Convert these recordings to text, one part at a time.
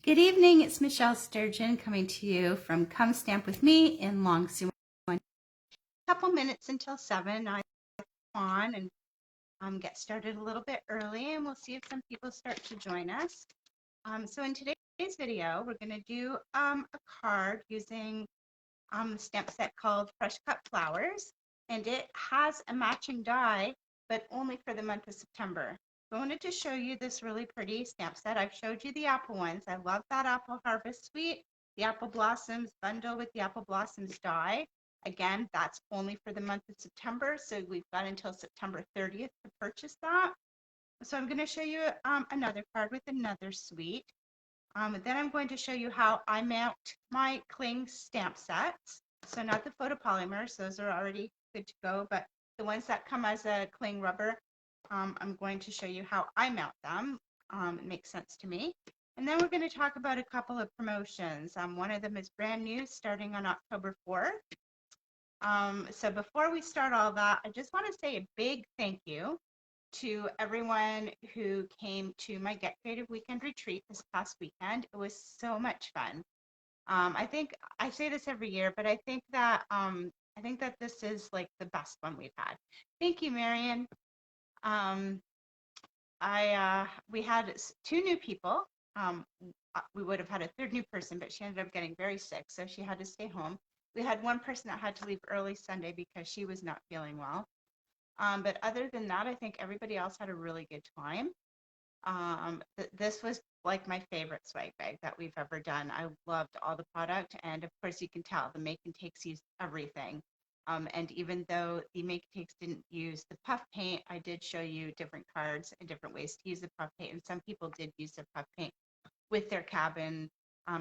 Good evening, it's Michelle Sturgeon coming to you from Come Stamp With Me in Long Sioux. A couple minutes until 7, I on and get started a little bit early, and we'll see if some people start to join us. So in today's video, we're going to do a card using the stamp set called Fresh Cut Flowers, and it has a matching die, but only for the month of September. So I wanted to show you this really pretty stamp set. I've showed you the apple ones. I love that Apple Harvest Suite, the Apple Blossoms bundle with the Apple Blossoms die. Again, that's only for the month of September, so we've got until September 30th to purchase that. So I'm going to show you another card with another suite. Then I'm going to show you how I mount my cling stamp sets. So not the photopolymers, those are already good to go, but the ones that come as a cling rubber, I'm going to show you how I mount them. It makes sense to me. And then we're going to talk about a couple of promotions. One of them is brand new, starting on October 4th. So before we start all that, I just want to say a big thank you to everyone who came to my Get Creative Weekend retreat this past weekend. It was so much fun. I think I say this every year, but I think that this is like the best one we've had. Thank you, Marion. Um, we had two new people. We would have had a third new person, but she ended up getting very sick, so she had to stay home. We had one person that had to leave early Sunday because she was not feeling well. But other than that, I think everybody else had a really good time. This was like my favorite swag bag that we've ever done. I loved all the product, and of course you can tell the make and takes use everything. And even though the make and takes didn't use the puff paint, I did show you different cards and different ways to use the puff paint. And some people did use the puff paint with their cabin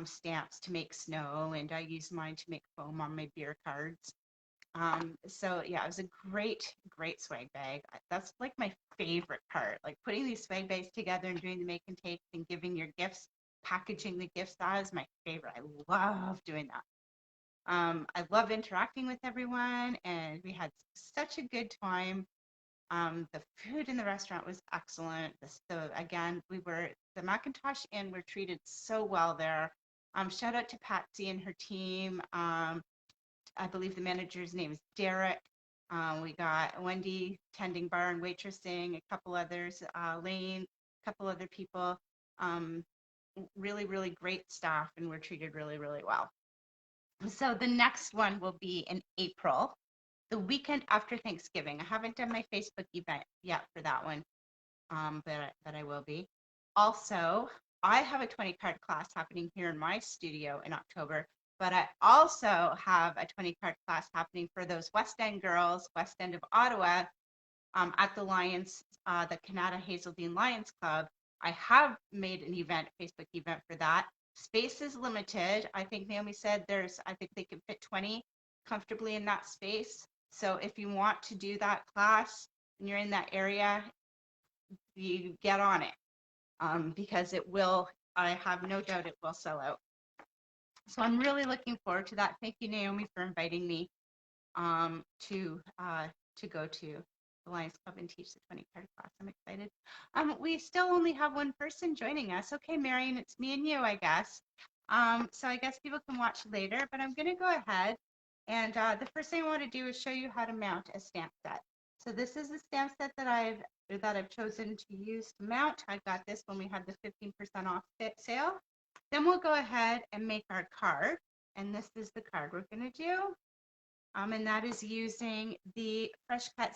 stamps to make snow, and I used mine to make foam on my beer cards. So yeah, it was a great swag bag. That's like my favorite part, like putting these swag bags together and doing the make and take and giving your gifts, packaging the gifts. That is my favorite. I love doing that. I love interacting with everyone, and we had such a good time. The food in the restaurant was excellent. Again, the Macintosh Inn were treated so well there. Shout out to Patsy and her team. I believe the manager's name is Derek. We got Wendy tending bar and waitressing, a couple others, Lane, a couple other people. Um, really great staff, and we're treated really well. So the next one will be in April, the weekend after Thanksgiving. I haven't done my Facebook event yet for that one, but I will be. Also, I have a 20 card class happening here in my studio in October, but I also have a 20 card class happening for those West End girls, West End of Ottawa, at the Lions, the Kanata Hazeldean Lions Club. I have made an event, Facebook event for that. Space is limited. I think Naomi said I think they can fit 20 comfortably in that space. So if you want to do that class and you're in that area, you get on it, because I have no doubt it will sell out. So I'm really looking forward to that. Thank you, Naomi, for inviting me to go to the Lions Club and teach the 20 card class. I'm excited. We still only have one person joining us. Okay, Marion, it's me and you, I guess. So I guess people can watch later, but I'm going to go ahead. And the first thing I want to do is show you how to mount a stamp set. So this is the stamp set that I've chosen to use to mount. I got this when we had the 15% off sale. Then we'll go ahead and make our card. And this is the card we're going to do. And that is using the Fresh Cut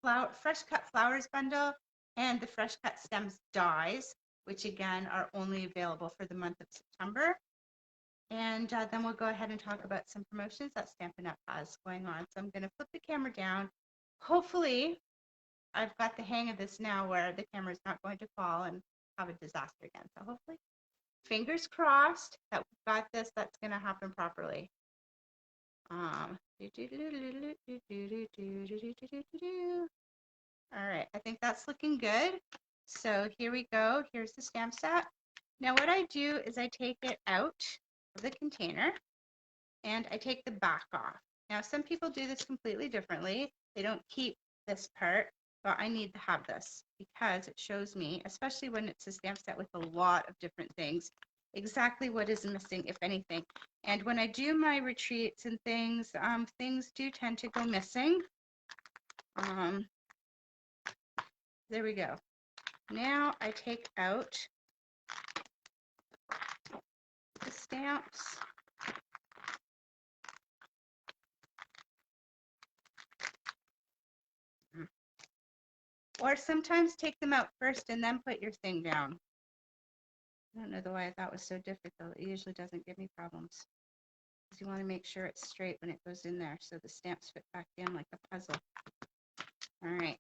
Flowers bundle and the Fresh Cut Stems dies, which again are only available for the month of September. And then we'll go ahead and talk about some promotions that Stampin' Up! Has going on. So I'm going to flip the camera down. Hopefully, I've got the hang of this now where the camera is not going to fall and have a disaster again. So hopefully, fingers crossed that we've got this, that's going to happen properly. All right, I think that's looking good. So here we go. Here's the stamp set. Now what I do is I take it out of the container and I take the back off. Now some people do this completely differently. They don't keep this part. but I need to have this because it shows me, especially when it's a stamp set with a lot of different things, exactly what is missing, if anything. And when I do my retreats and things, things do tend to go missing. There we go. Now I take out the stamps. Or sometimes take them out first and then put your thing down. I don't know why that was so difficult. It usually doesn't give me problems. Because you want to make sure it's straight when it goes in there so the stamps fit back in like a puzzle. All right.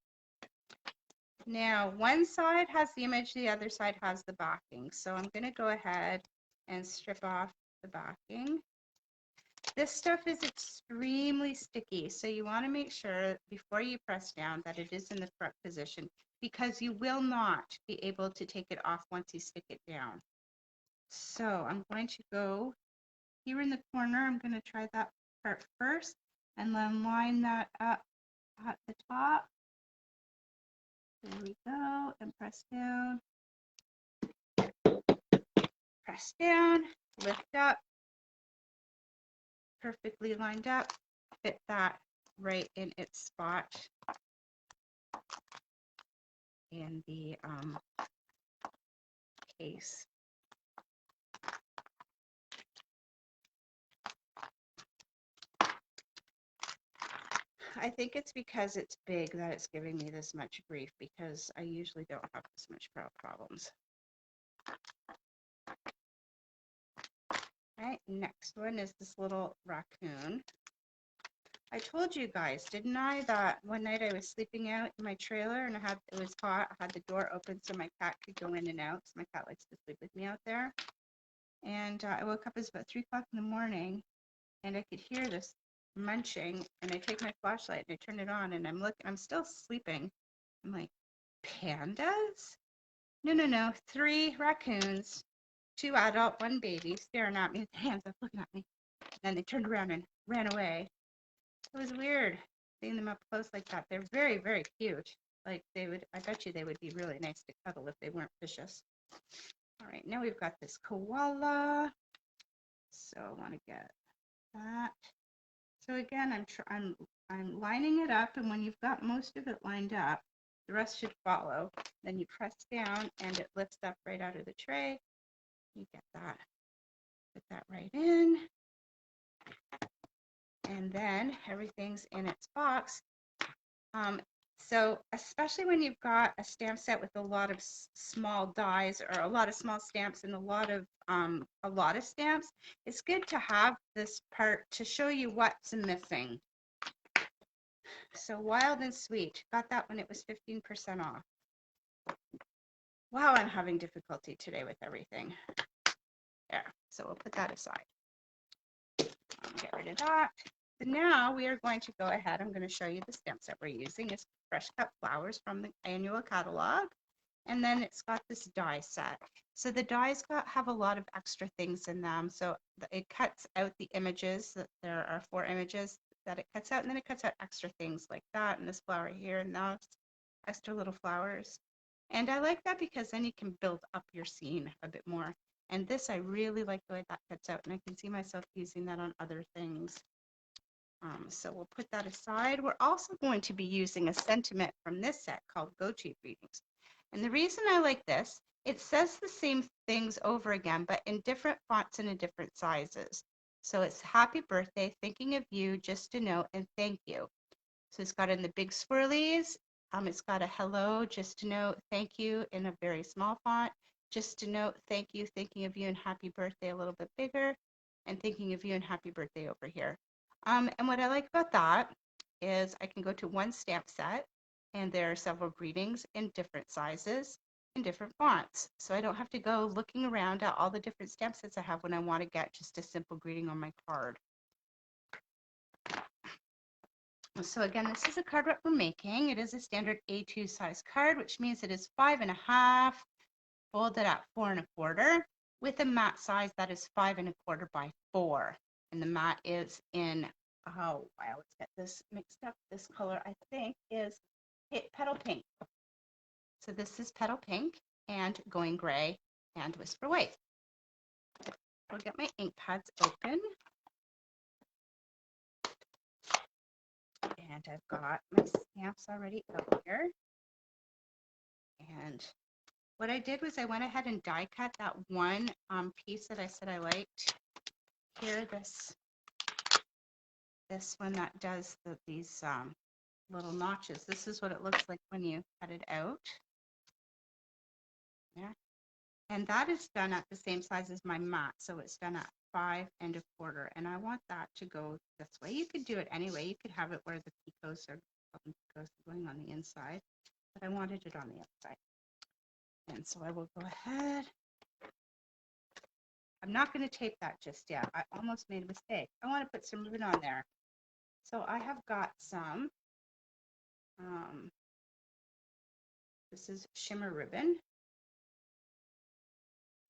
Now, one side has the image, the other side has the backing. So I'm going to go ahead and strip off the backing. This stuff is extremely sticky, so you want to make sure before you press down that it is in the correct position, because you will not be able to take it off once you stick it down. So I'm going to go here in the corner. I'm going to try that part first and then line that up at the top. There we go, and press down, lift up, perfectly lined up, fit that right in its spot in the case. I think it's because it's big that it's giving me this much grief, because I usually don't have this much problems. All right, next one is this little raccoon. I told you guys, didn't I, that one night I was sleeping out in my trailer and it was hot. I had the door open so my cat could go in and out, because my cat likes to sleep with me out there. And I woke up, it was about 3 o'clock in the morning, and I could hear this munching, and I take my flashlight and I turn it on, and I'm still sleeping. I'm like, pandas? No, 3 raccoons, 2 adult, 1 baby, staring at me with their hands up, looking at me. And then they turned around and ran away. It was weird seeing them up close like that. They're very, very cute. Like I bet you they would be really nice to cuddle if they weren't vicious. All right, now we've got this koala. So I want to get that. So again, I'm lining it up, and when you've got most of it lined up, the rest should follow. Then you press down and it lifts up right out of the tray. You get that, put that right in. And then everything's in its box. So especially when you've got a stamp set with a lot of small dies or a lot of small stamps and a lot of stamps, it's good to have this part to show you what's missing. So Wild and Sweet, got that when it was 15% off. Wow, I'm having difficulty today with everything. There, so we'll put that aside. Get rid of that. So now we are going to go ahead. I'm going to show you the stamps that we're using. It's Fresh Cut Flowers from the annual catalog. And then it's got this die set. So the dies have a lot of extra things in them. So it cuts out the images. There are 4 images that it cuts out. And then it cuts out extra things like that and this flower here and those extra little flowers. And I like that because then you can build up your scene a bit more. And this, I really like the way that cuts out, and I can see myself using that on other things. So we'll put that aside. We're also going to be using a sentiment from this set called Go-To Greetings. And the reason I like this, it says the same things over again, but in different fonts and in different sizes. So it's happy birthday, thinking of you, just a note, and thank you. So it's got in the big swirlies. It's got a hello, just a note, thank you in a very small font. Just a note, thank you, thinking of you, and happy birthday a little bit bigger, and thinking of you and happy birthday over here. And what I like about that is I can go to one stamp set, and there are several greetings in different sizes and different fonts. So I don't have to go looking around at all the different stamp sets I have when I want to get just a simple greeting on my card. So again, this is a card that we're making. It is a standard A2 size card, which means it is 5.5 folded at 4 1/4 with a mat size that is 5 1/4 by 4. And the mat is in, oh, I always get this mixed up. This color, I think, is Petal Pink. So this is Petal Pink and Going Gray and Whisper White. I'll get my ink pads open. And I've got my stamps already out here. And what I did was I went ahead and die cut that one piece that I said I liked. Here, this one that does these little notches. This is what it looks like when you cut it out. Yeah. And that is done at the same size as my mat. So it's done at 5 1/4. And I want that to go this way. You could do it anyway. You could have it where the picots are going on the inside. But I wanted it on the outside. And so I will go ahead. I'm not going to tape that just yet. I almost made a mistake. I want to put some ribbon on there. So I have got some, this is shimmer ribbon.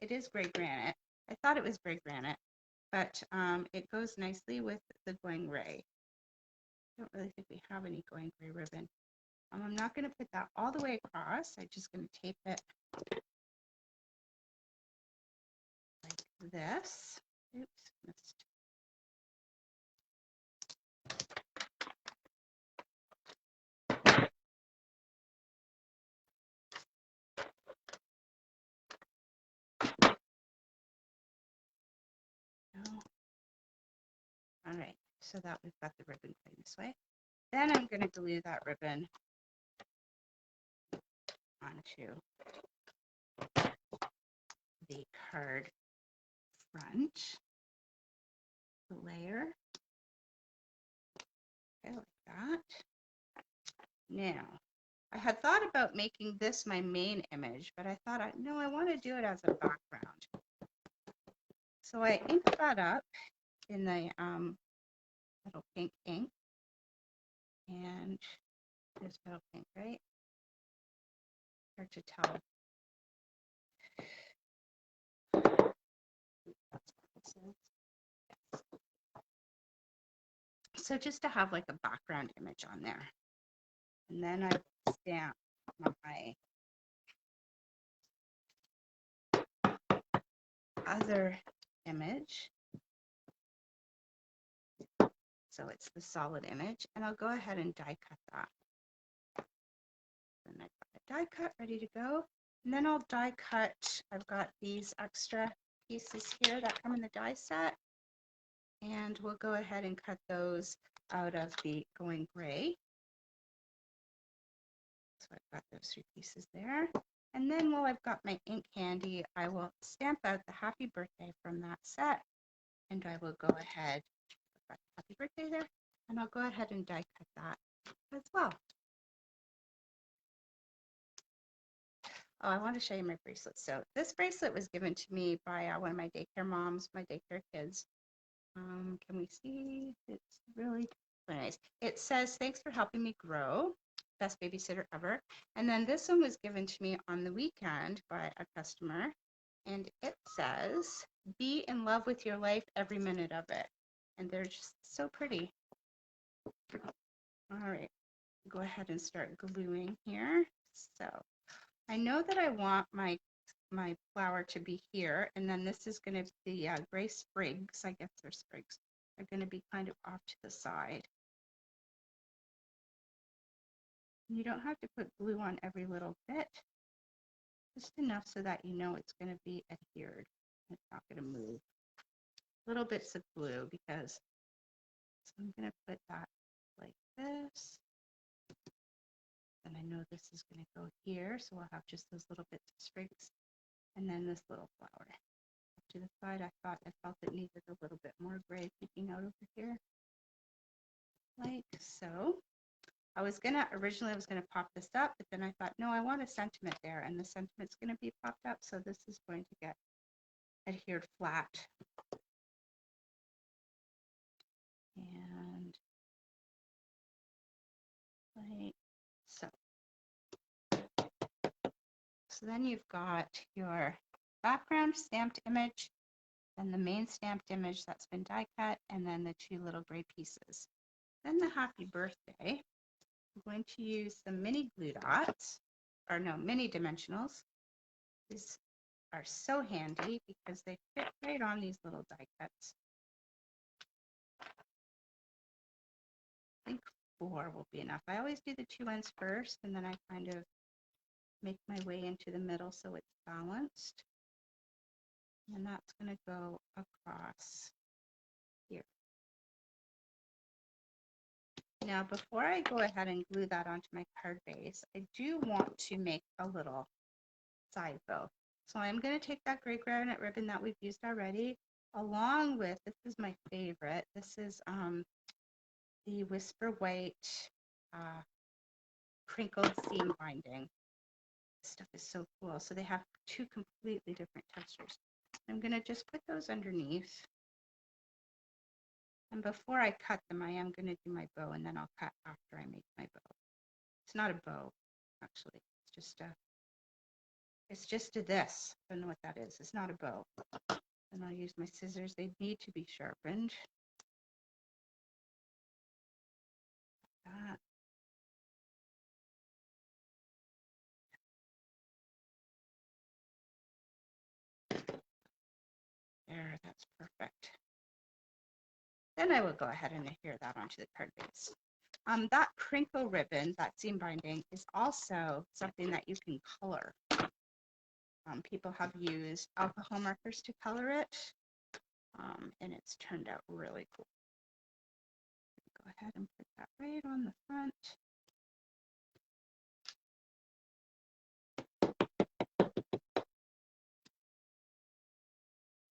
It is gray granite. I thought it was gray granite, but it goes nicely with the Going Gray. I don't really think we have any Going Gray ribbon. I'm not going to put that all the way across. I'm just going to tape it like this. Oops, missed. No. All right, so that we've got the ribbon going this way. Then I'm going to glue that ribbon onto the card front layer. Okay, like that. Now, I had thought about making this my main image, but I thought, no, I want to do it as a background. So I inked that up in the little pink ink. And there's petal pink, right? Hard to tell. So just to have like a background image on there. And then I stamp my other image. So it's the solid image, and I'll go ahead and die cut that. And I've got a die cut ready to go. And then I'll die cut, I've got these extra pieces here that come in the die set. And we'll go ahead and cut those out of the Going Gray. So I've got those 3 pieces there. And then while I've got my ink handy, I will stamp out the happy birthday from that set. And I will go ahead, I've got happy birthday there, and I'll go ahead and die cut that as well. Oh, I want to show you my bracelet. So this bracelet was given to me by one of my daycare moms, my daycare kids. Can we see? It's really nice. It says, "Thanks for helping me grow. Best babysitter ever." And then this one was given to me on the weekend by a customer. And it says, "Be in love with your life every minute of it." And they're just so pretty. All right, go ahead and start gluing here. So I know that I want my flower to be here, and then this is going to be gray sprigs. I guess they're sprigs. Are going to be kind of off to the side. You don't have to put glue on every little bit, just enough so that you know it's going to be adhered. It's not going to move. Little bits of glue, because so I'm going to put that like this. And I know this is going to go here, so I'll have just those little bits of sprigs. And then this little flower. Up to the side, I felt it needed a little bit more gray peeking out over here. Like so. Originally I was gonna pop this up, but then I thought, no, I want a sentiment there, and the sentiment's gonna be popped up, so this is going to get adhered flat. And like so. So then you've got your background stamped image, and the main stamped image that's been die cut, and then the 2 little gray pieces. Then the happy birthday. I'm going to use some mini glue dots, or no, mini dimensionals. These are so handy because they fit right on these little die cuts. I think 4 will be enough. I always do the 2 ends first, and then I kind of make my way into the middle so it's balanced. And that's going to go across here. Now, before I go ahead and glue that onto my card base, I do want to make a little side bow. So I'm going to take that gray granite ribbon that we've used already, along with, this is my favorite, this is the Whisper White crinkled seam binding. This stuff is so cool. So they have 2 completely different textures. I'm going to just put those underneath. And before I cut them, I am going to do my bow, and then I'll cut after I make my bow. It's not a bow, actually. It's just a this. I don't know what that is. It's not a bow. And I'll use my scissors. They need to be sharpened. That. There, that's perfect. Then I will go ahead and adhere that onto the card base. That crinkle ribbon, that seam binding, is also something that you can color. People have used alcohol markers to color it, and it's turned out really cool. Go ahead and put that right on the front.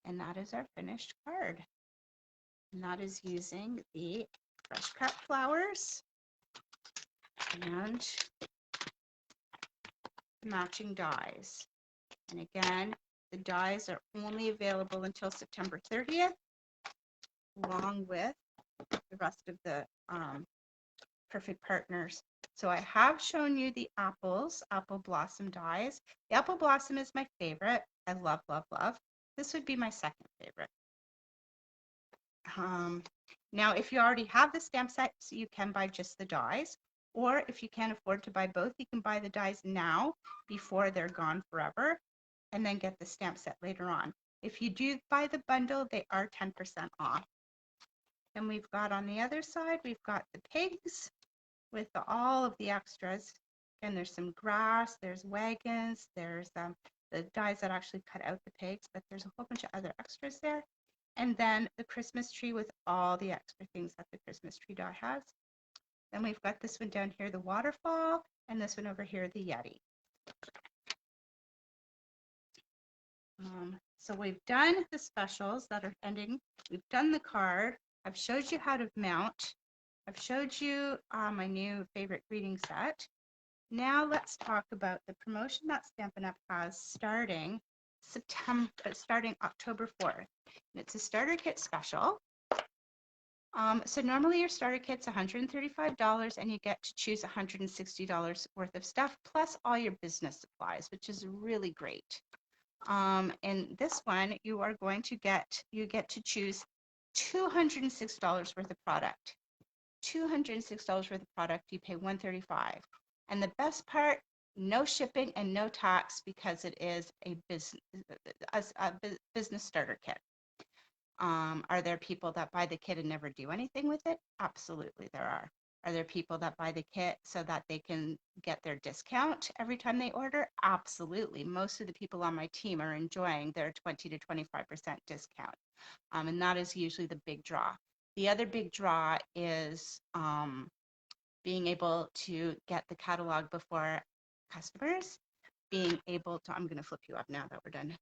And that is our finished card. And that is using the fresh cut flowers and matching dies. And again, the dies are only available until September 30th, along with the rest of the Perfect Partners. So I have shown you the apples, apple blossom dies. The apple blossom is my favorite. I love, love, love. This would be my second favorite. Now, if you already have the stamp sets, you can buy just the dies. Or if you can't afford to buy both, you can buy the dies now before they're gone forever, and then get the stamp set later on. If you do buy the bundle, they are 10% off. And we've got on the other side, we've got the pigs with all of the extras. And there's some grass, there's wagons, there's the dies that actually cut out the pigs, but there's a whole bunch of other extras there. And then the Christmas tree with all the extra things that the Christmas tree die has. Then we've got this one down here, the waterfall, and this one over here, the Yeti. So we've done the specials that are ending. We've done the card. I've showed you how to mount. I've showed you my new favorite greeting set. Now let's talk about the promotion that Stampin' Up! Has starting October 4th. And it's a starter kit special. So normally your starter kit's $135 and you get to choose $160 worth of stuff plus all your business supplies, which is really great. And this one you get to choose $206 worth of product. $206 worth of product, you pay $135. And the best part, no shipping and no tax because it is a business starter kit. Are there people that buy the kit and never do anything with it? Absolutely, there are. Are there people that buy the kit so that they can get their discount every time they order? Absolutely. Most of the people on my team are enjoying their 20 to 25% discount. And that is usually the big draw. The other big draw is being able to get the catalog before customers, being able to, I'm going to flip you up now that we're done.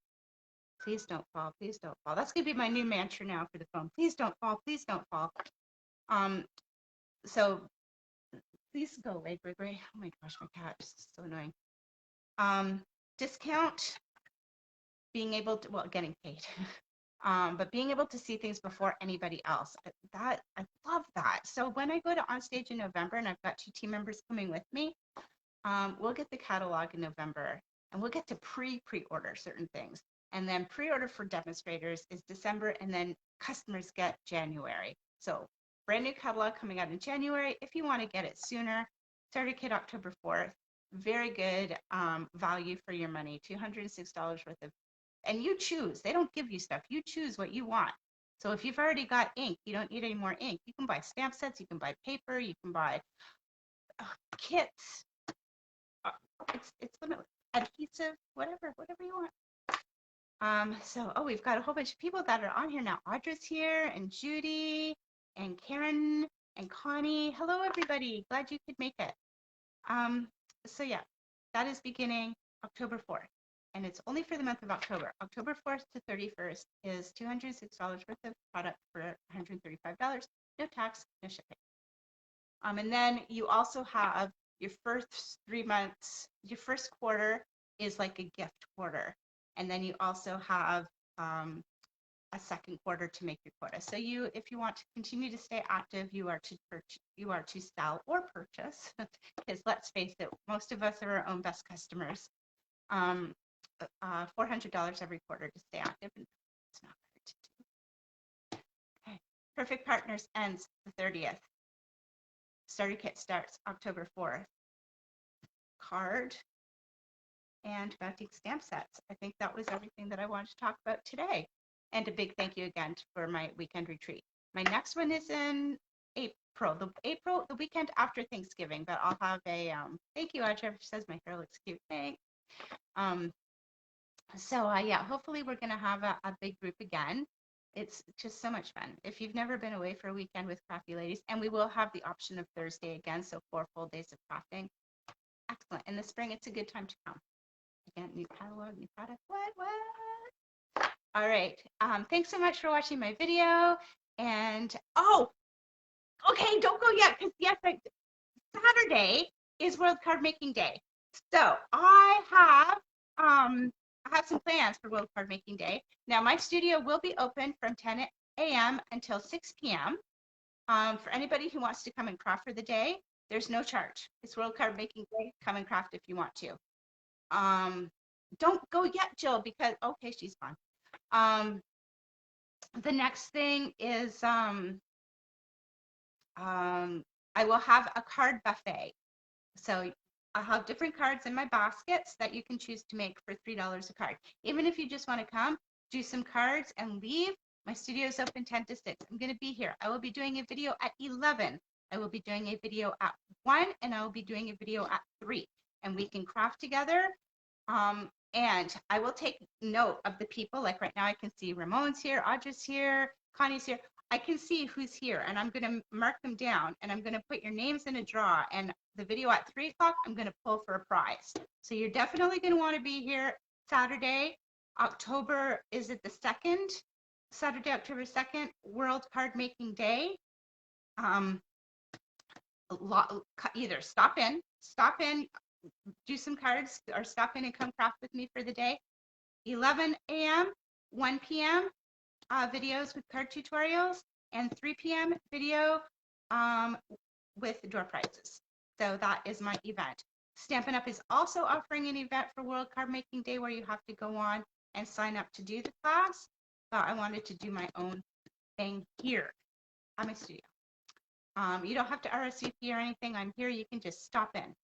Please don't fall, please don't fall. That's going to be my new mantra now for the phone. Please don't fall, please don't fall. So please go away, Gregory. Oh my gosh, my cat is so annoying. Discount, being able to, well, getting paid. But being able to see things before anybody else, I love that. So when I go to Onstage in November, and I've got 2 team members coming with me, we'll get the catalog in November, and we'll get to pre-order certain things. And then pre-order for demonstrators is December, and then customers get January. So brand new catalog coming out in January. If you want to get it sooner, Starter kit October 4th. Very good value for your money. $206 worth of, and you choose. They don't give you stuff. You choose what you want. So if you've already got ink, you don't need any more ink. You can buy stamp sets. You can buy paper. You can buy kits. It's limitless. Adhesive, whatever you want. So, we've got a whole bunch of people that are on here now. Audra's here, and Judy, and Karen, and Connie. Hello, everybody. Glad you could make it. So yeah, that is beginning October 4th, and it's only for the month of October. October 4th to 31st is $206 worth of product for $135. No tax, no shipping. And then you also have your first 3 months, your first quarter is like a gift quarter. And then you also have a second quarter to make your quota. So if you want to continue to stay active, you are to sell or purchase, because let's face it, most of us are our own best customers. $400 every quarter to stay active, and it's not hard to do. Okay. Perfect Partners ends the 30th. Starter kit starts October 4th. Card and mounting stamp sets. I think that was everything that I wanted to talk about today. And a big thank you again for my weekend retreat. My next one is in April, the weekend after Thanksgiving, but I'll have a, thank you, Audrey, says my hair looks cute, thanks. Yeah, hopefully we're gonna have a big group again. It's just so much fun. If you've never been away for a weekend with Crafty Ladies, and we will have the option of Thursday again, so 4 full days of crafting. Excellent. In the spring, it's a good time to come. Again, new catalog, new product, what? All right, thanks so much for watching my video. And, okay, don't go yet, because yes, Saturday is World Card Making Day. So I have some plans for World Card Making Day. Now, my studio will be open from 10 a.m. until 6 p.m. For anybody who wants to come and craft for the day, there's no charge. It's World Card Making Day. Come and craft if you want to. Don't go yet, Jill, because, okay, she's gone. The next thing is I will have a card buffet. So I have different cards in my baskets that you can choose to make for $3 a card. Even if you just want to come, do some cards and leave, my studio is open 10 to 6. I'm going to be here. I will be doing a video at 11. I will be doing a video at 1, and I will be doing a video at 3. And we can craft together. And I will take note of the people. Like right now, I can see Ramon's here, Audra's here, Connie's here. I can see who's here, and I'm going to mark them down, and I'm going to put your names in a draw. And the video at 3 o'clock, I'm going to pull for a prize. So you're definitely going to want to be here Saturday, October, is it the 2nd? Saturday, October 2nd, World Card Making Day. Either stop in, do some cards, or stop in and come craft with me for the day. 11 a.m., 1 p.m., videos with card tutorials, and 3 p.m. video with door prizes. So that is my event. Stampin' Up! Is also offering an event for World Card Making Day where you have to go on and sign up to do the class. But I wanted to do my own thing here at my studio. You don't have to RSVP or anything. I'm here. You can just stop in.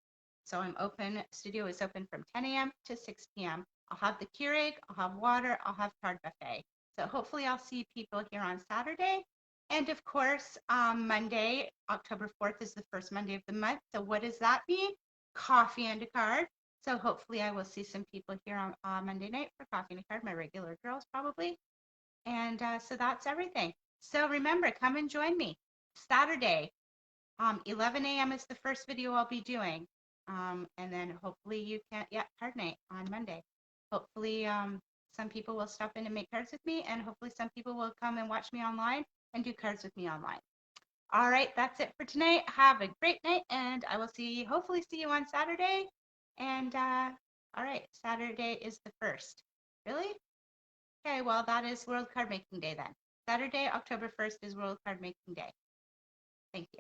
So I'm open. Studio is open from 10 a.m. to 6 p.m. I'll have the Keurig, I'll have water, I'll have card buffet. So hopefully I'll see people here on Saturday. And of course, Monday, October 4th is the first Monday of the month. So what does that mean? Coffee and a card. So hopefully I will see some people here on Monday night for coffee and a card, my regular girls probably. And so that's everything. So remember, come and join me. Saturday, 11 a.m. is the first video I'll be doing. And then hopefully you can, card night on Monday. Hopefully some people will stop in and make cards with me, and hopefully some people will come and watch me online and do cards with me online. All right, that's it for tonight. Have a great night, and I will hopefully see you on Saturday. And all right, Saturday is the 1st. Really? Okay, well, that is World Card Making Day then. Saturday, October 1st is World Card Making Day. Thank you.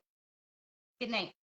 Good night.